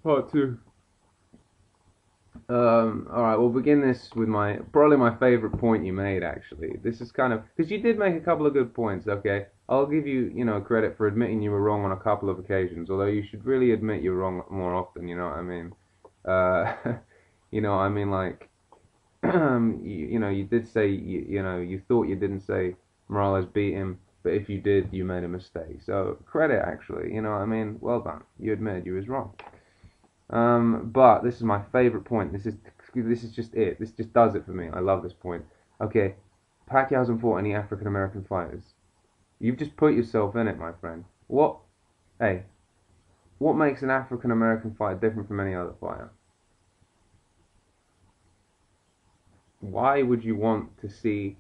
Part two. All right, we'll begin this with probably my favorite point you made. Actually, this is kind of because you did make a couple of good points. Okay, I'll give you credit for admitting you were wrong on a couple of occasions. Although you should really admit you're wrong more often. You know what I mean? Uh, like you did say you thought you didn't say Morales beat him, but if you did, you made a mistake. So credit actually. You know what I mean? Well done. You admitted you was wrong. But this is my favorite point. This is just it. This just does it for me. I love this point. Okay, Pacquiao hasn't fought any African American fighters. You've just put yourself in it, my friend. Hey, what makes an African American fighter different from any other fighter? Why would you want to see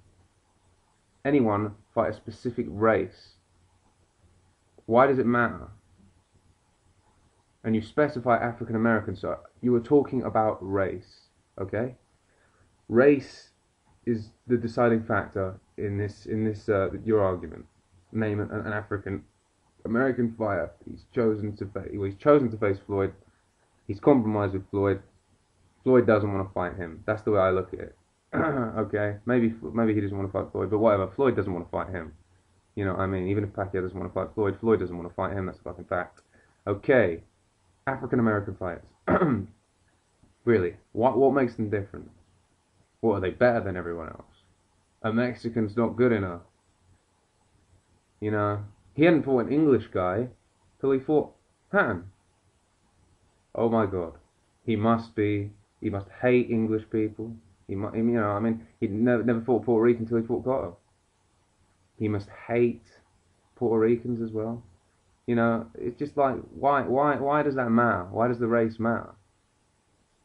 anyone fight a specific race? Why does it matter? And you specify African American, so you were talking about race, okay? Race is the deciding factor in this your argument. Name an African American fighter. He's chosen to face Floyd. He's compromised with Floyd. Floyd doesn't want to fight him. That's the way I look at it. Okay, maybe he doesn't want to fight Floyd, but whatever. Floyd doesn't want to fight him. You know what I mean? Even if Pacquiao doesn't want to fight Floyd, Floyd doesn't want to fight him. That's a fucking fact. Okay, African American fighters. Really, what makes them different? What, are they better than everyone else? A Mexican's not good enough. You know, he hadn't fought an English guy till he fought Patton. Oh my God, he must be. He must hate English people. He never fought Puerto Rican until he fought Cotto. He must hate Puerto Ricans as well. You know, it's just like, why does that matter? Why does the race matter?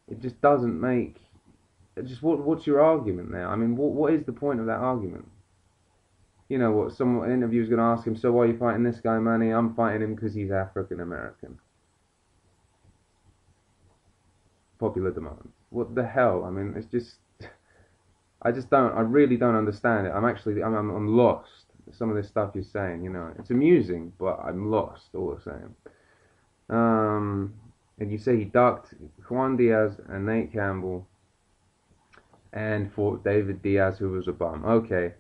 It just doesn't make. What's your argument there? I mean, what is the point of that argument? You know what? An interviewer's going to ask him, so why are you fighting this guy, Manny? I'm fighting him because he's African American. Popular demand. What the hell? I mean, it's just. I really don't understand it. I'm lost. Some of this stuff you're saying, it's amusing, but I'm lost all the same. And you say he ducked Juan Diaz and Nate Campbell and fought David Diaz, who was a bum. Okay,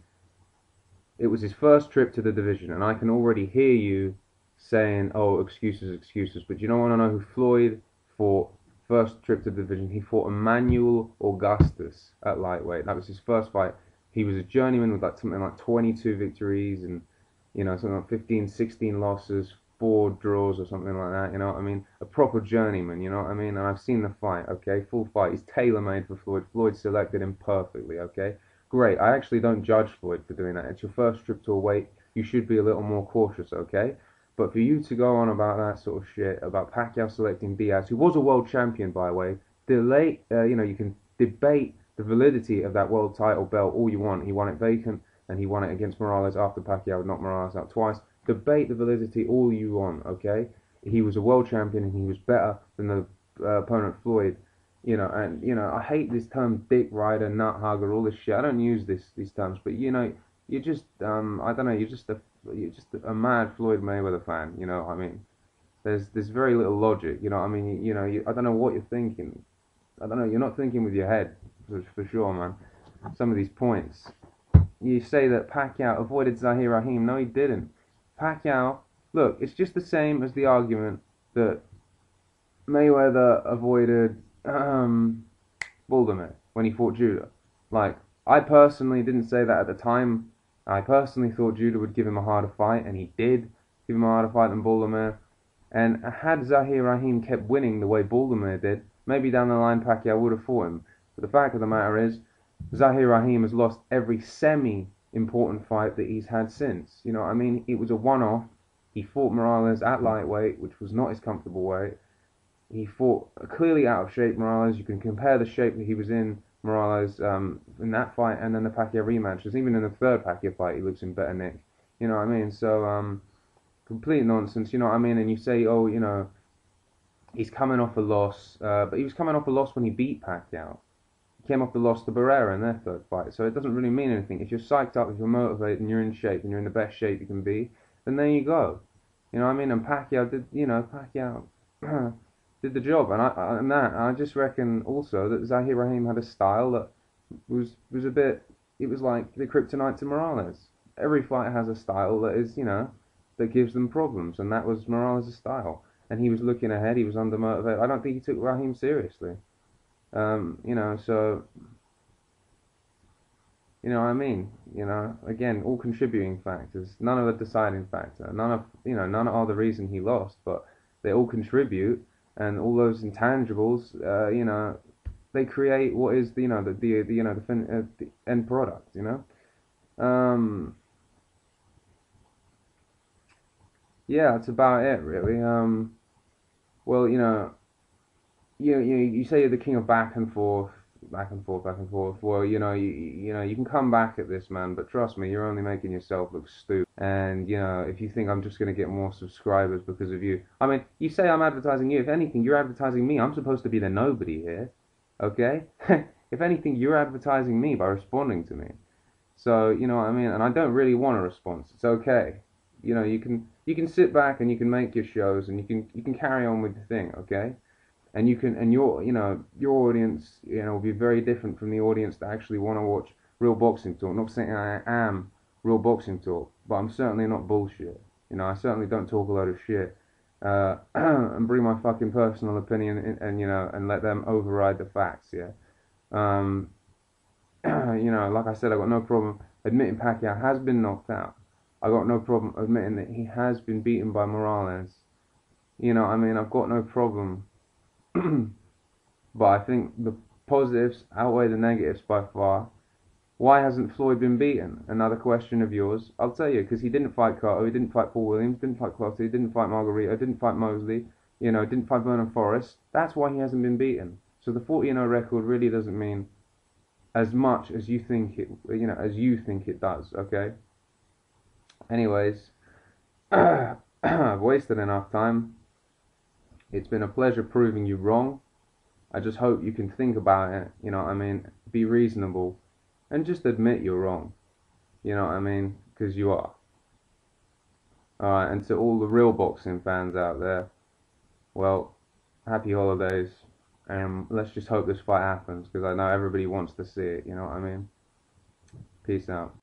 it was his first trip to the division, and I can already hear you saying, "Oh, excuses, excuses." But you don't want to know who Floyd fought first trip to the division. He fought Emmanuel Augustus at lightweight. That was his first fight. He was a journeyman with something like 22 victories and something like 15, 16 losses, 4 draws or something like that. You know what I mean? A proper journeyman. You know what I mean? And I've seen the fight. Okay, full fight. He's tailor-made for Floyd. Floyd selected him perfectly. Okay, great. I actually don't judge Floyd for doing that. It's your first trip to a weight. You should be a little more cautious. Okay. But for you to go on about that sort of shit, about Pacquiao selecting Diaz, who was a world champion, by the way, you can debate the validity of that world title belt all you want. He won it vacant, and he won it against Morales after Pacquiao had knocked Morales out twice. Debate the validity all you want, okay? He was a world champion, and he was better than the opponent Floyd. I hate this term dick rider, nut hugger, all this shit. I don't use these terms, but you're just, I don't know, you're just a mad Floyd Mayweather fan. You know what I mean? There's very little logic. You know what I mean? I don't know what you're thinking. I don't know. You're not thinking with your head for sure, man. Some of these points. You say that Pacquiao avoided Zahir Rahim. No, he didn't. Pacquiao, look, it's just the same as the argument that Mayweather avoided Baldomir when he fought Judah. Like, I personally didn't say that at the time. I personally thought Judah would give him a harder fight, and he did give him a harder fight than Baldomir. And had Zahir Rahim kept winning the way Baldomir did, maybe down the line Pacquiao would have fought him. But the fact of the matter is, Zahir Rahim has lost every semi-important fight that he's had since. You know what I mean? It was a one-off. He fought Morales at lightweight, which was not his comfortable weight. He fought clearly out of shape Morales. You can compare the shape that he was in Morales in that fight and then the Pacquiao rematch. Because even in the third Pacquiao fight, he looks in better nick. You know what I mean? So, complete nonsense. You know what I mean? And you say, oh, he's coming off a loss. But he was coming off a loss when he beat Pacquiao. He came off the loss to Barrera in their third fight. So it doesn't really mean anything. If you're psyched up, if you're motivated, and you're in shape, and you're in the best shape you can be, then there you go. You know what I mean? And Pacquiao did, Pacquiao... did the job. And I just reckon also that Zahir Rahim had a style that was a bit. It was like the kryptonite to Morales. Every fighter has a style that is, that gives them problems, and that was Morales' style. And he was looking ahead. He was undermotivated. I don't think he took Rahim seriously. So you know what I mean? Again, all contributing factors. None of a deciding factor. None are the reason he lost, but they all contribute, and all those intangibles, they create what is the end product. Yeah, that's about it, really. Well, you say you're the king of back and forth, back and forth, back and forth. Well, you can come back at this, man, but trust me, you're only making yourself look stupid. And if you think I'm just gonna get more subscribers because of you, I mean, you say I'm advertising you. If anything, you're advertising me. I'm supposed to be the nobody here, okay? If anything, you're advertising me by responding to me. So you know what I mean. And I don't really want a response. It's okay. You can sit back and you can make your shows and you can carry on with the thing, okay? And your audience will be very different from the audience that actually want to watch real boxing talk. Not saying I am real boxing talk, but I'm certainly not bullshit. I certainly don't talk a load of shit and bring my fucking personal opinion and let them override the facts. Yeah. Um, like I said, I got no problem admitting Pacquiao has been knocked out. I got no problem admitting that he has been beaten by Morales. I mean, I've got no problem. But I think the positives outweigh the negatives by far. Why hasn't Floyd been beaten? Another question of yours. I'll tell you, because he didn't fight Carter, he didn't fight Paul Williams, didn't fight Clottey, didn't fight Margarito, didn't fight Mosley, didn't fight Vernon Forrest. That's why he hasn't been beaten. So the 40-0 record really doesn't mean as much as you think it does, okay? Anyways, I've wasted enough time. It's been a pleasure proving you wrong. I just hope you can think about it, be reasonable, and just admit you're wrong, because you are. Alright, and to all the real boxing fans out there, well, happy holidays, and let's just hope this fight happens, because I know everybody wants to see it, you know what I mean? Peace out.